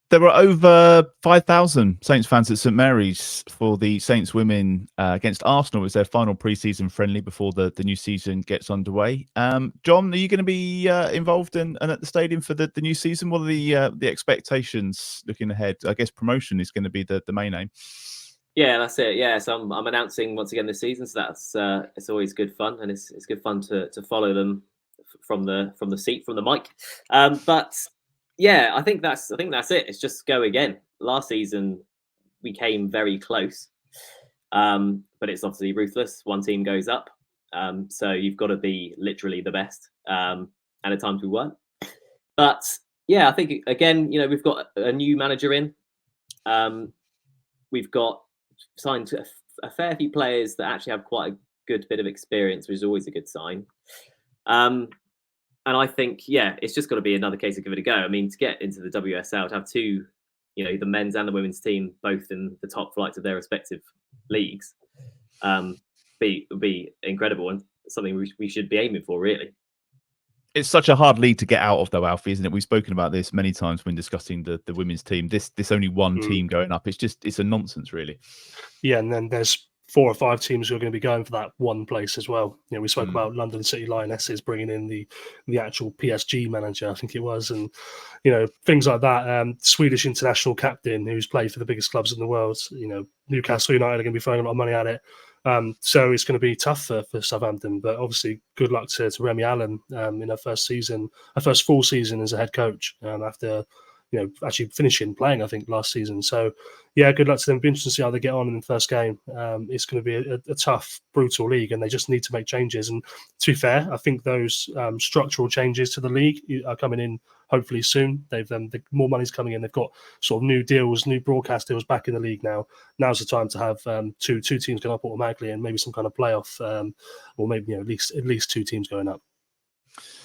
There were over 5,000 Saints fans at St Mary's for the Saints women against Arsenal. It was their final pre-season friendly before the new season gets underway. John, are you going to be involved and at the stadium for the new season? What are the expectations looking ahead? I guess promotion is going to be the main aim. Yeah, that's it. Yeah, so I'm announcing once again this season. So that's it's always good fun, and it's good fun to follow them from the seat, from the mic. But yeah, I think that's it. It's just go again. Last season we came very close, but it's obviously ruthless. One team goes up, so you've got to be literally the best. And at times we weren't. But yeah, I think again, we've got a new manager in. We've got signed a fair few players that actually have quite a good bit of experience, which is always a good sign. And I think, yeah, it's just got to be another case of give it a go. I mean, to get into the WSL, to have two, the men's and the women's team both in the top flights of their respective leagues, would be incredible and something we should be aiming for, really. It's such a hard league to get out of, though, Alfie, isn't it? We've spoken about this many times when discussing the women's team. This only one team going up. It's a nonsense, really. Yeah, and then there's 4 or 5 teams who are going to be going for that one place as well. We spoke about London City Lionesses bringing in the actual PSG manager, I think it was, and things like that. Swedish international captain who's played for the biggest clubs in the world. Newcastle United are going to be throwing a lot of money at it. So it's going to be tough for Southampton, but obviously good luck to Remy Allen in her first full season as a head coach after actually playing, I think, last season. So yeah, good luck to them. Be interesting to see how they get on in the first game. It's going to be a tough, brutal league, and they just need to make changes. And to be fair, I think those structural changes to the league are coming in hopefully soon. The more money's coming in. They've got sort of new deals, new broadcast deals back in the league now. Now's the time to have two teams going up automatically, and maybe some kind of playoff, or maybe at least 2 teams going up.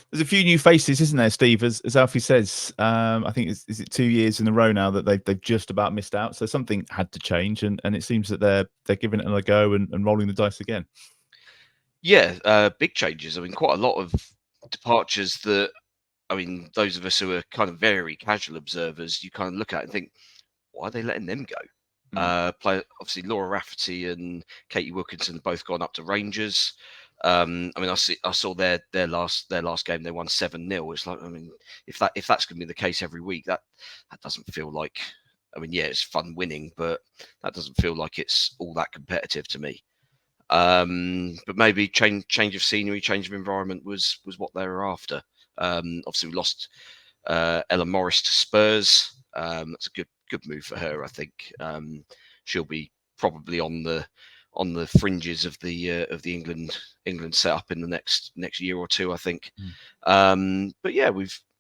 There's a few new faces, isn't there, Steve? As Alfie says, I think is it 2 years in a row now that they've just about missed out. So something had to change, and it seems that they're giving it another go and rolling the dice again. Yeah, big changes. I mean, quite a lot of departures that, I mean, those of us who are kind of very casual observers, you kind of look at it and think, why are they letting them go? Obviously, Laura Rafferty and Katie Wilkinson have both gone up to Rangers. I mean, I saw their last game. They won 7-0. It's like, I mean, if that's going to be the case every week, that doesn't feel like. I mean, yeah, it's fun winning, but that doesn't feel like it's all that competitive to me. But maybe change of scenery, change of environment was what they were after. Obviously, we lost Ella Morris to Spurs. That's a good move for her. I think she'll be probably on the fringes of the England setup in the next year or two, I think. But yeah,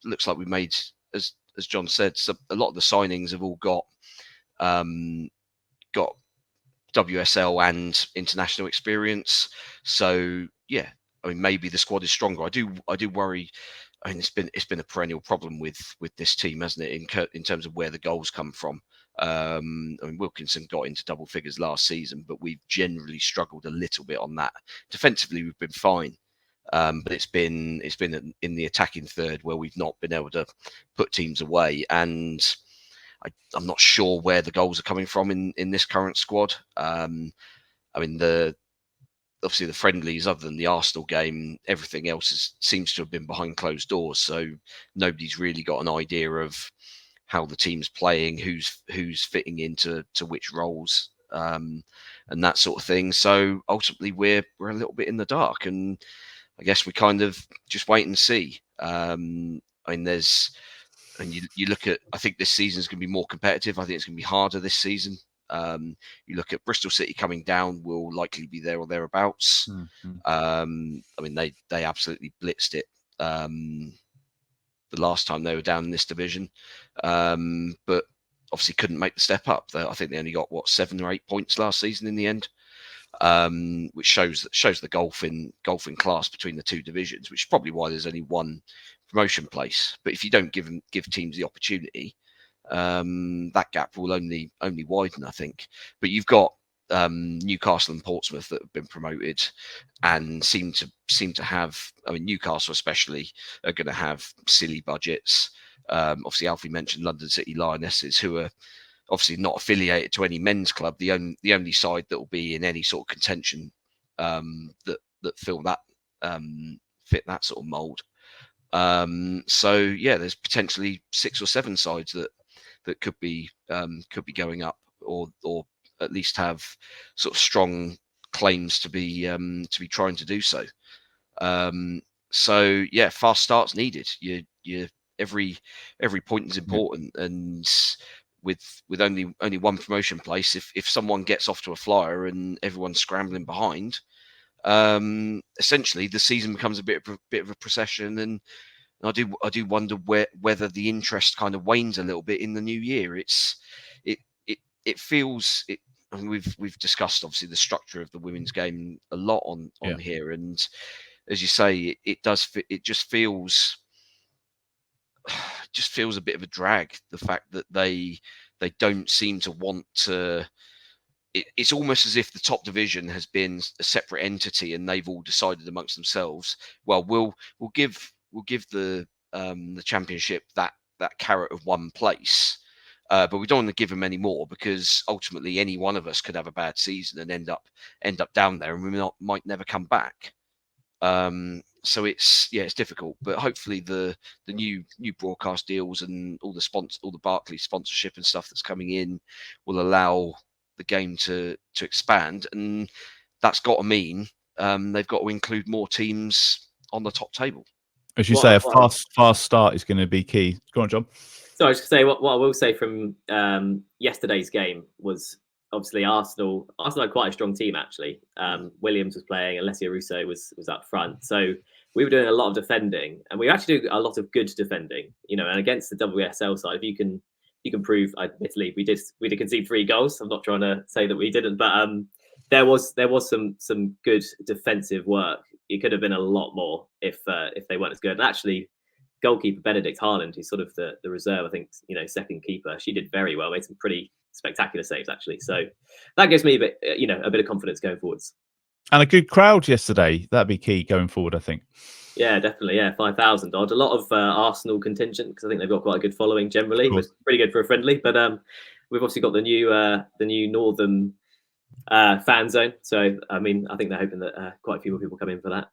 looks like we've made, as John said, a lot of the signings have all got WSL and international experience. So yeah, I mean, maybe the squad is stronger. I do worry. I mean, it's been a perennial problem with this team, hasn't it? In terms of where the goals come from. I mean, Wilkinson got into double figures last season, but we've generally struggled a little bit on that. Defensively, we've been fine, but it's been in the attacking third where we've not been able to put teams away. And I'm not sure where the goals are coming from in this current squad. I mean, obviously the friendlies, other than the Arsenal game, everything else seems to have been behind closed doors. So nobody's really got an idea of how the team's playing, who's fitting into which roles, and that sort of thing. So ultimately, we're a little bit in the dark, and I guess we kind of just wait and see. I mean, you look at, I think this season is going to be more competitive. I think it's going to be harder this season. You look at Bristol City coming down, will likely be there or thereabouts. I mean, they absolutely blitzed it the last time they were down in this division, but obviously couldn't make the step up. I think they only got 7 or 8 points last season in the end, which shows the golfing class between the two divisions, which is probably why there's only one promotion place. But if you don't give teams the opportunity, that gap will only widen, I think. But you've got Newcastle and Portsmouth that have been promoted and seem to have, I mean, Newcastle especially are going to have silly budgets. Obviously, Alfie mentioned London City Lionesses, who are obviously not affiliated to any men's club. The only side that will be in any sort of contention that fill that fit that sort of mould. So yeah, there's potentially 6 or 7 sides that could be going up, or at least have sort of strong claims to be trying to do so. So yeah, fast starts needed. You every point is important, and with only one promotion place, if someone gets off to a flyer and everyone's scrambling behind, essentially the season becomes a bit of a procession, and I do wonder whether the interest kind of wanes a little bit in the new year. It feels it. I mean, we've discussed obviously the structure of the women's game a lot on here, and as you say, it just feels a bit of a drag. The fact that they don't seem to want to. It's almost as if the top division has been a separate entity, and they've all decided amongst themselves, well, we'll give the championship that carrot of one place, but we don't want to give them any more, because ultimately any one of us could have a bad season and end up down there, and we might never come back. So it's difficult, but hopefully the new broadcast deals and all the Barclays sponsorship and stuff that's coming in will allow the game to expand, and that's got to mean they've got to include more teams on the top table. As you say, a fast start is going to be key. Go on, John. So I was just say what I will say from yesterday's game was obviously Arsenal had quite a strong team actually. Williams was playing, Alessia Russo was up front, so we were doing a lot of defending, and we actually do a lot of good defending. And against the WSL side, if you can prove, admittedly we did concede 3 goals. I'm not trying to say that we didn't, but there was some good defensive work. It could have been a lot more if they weren't as good. And actually, goalkeeper Benedict Haaland, who's sort of the reserve, I think, second keeper, she did very well, made some pretty spectacular saves actually. So that gives me a bit of confidence going forwards. And a good crowd yesterday. That'd be key going forward, I think. Yeah, definitely. Yeah, 5,000 odd. A lot of Arsenal contingent, because I think they've got quite a good following generally. It was pretty good for a friendly. But we've obviously got the new Northern fan zone. So I mean, I think they're hoping that quite a few more people come in for that.